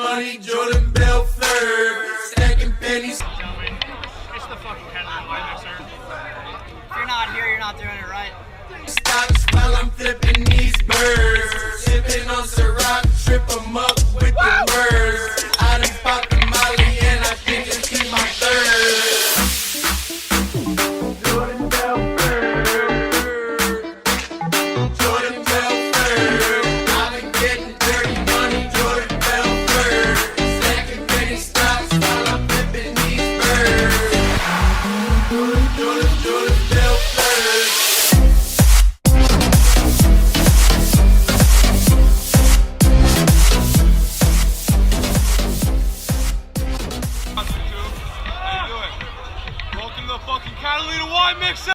money, Jordan Belfort, stacking pennies. It's the fucking Catalina wine mixer. If you're not here, you're not doing it right. Stocks while I'm flipping these birds, sipping on Ciroc, trip 'em up with the words. I done popped the Molly and I think it's in my third. Jordan Belfort, Jordan Belfort, I've been getting dirty money, Jordan Belfort, stacking penny stocks while I'm flipping these birds. Jordan Belfort. Welcome to the fucking Catalina wine mixer.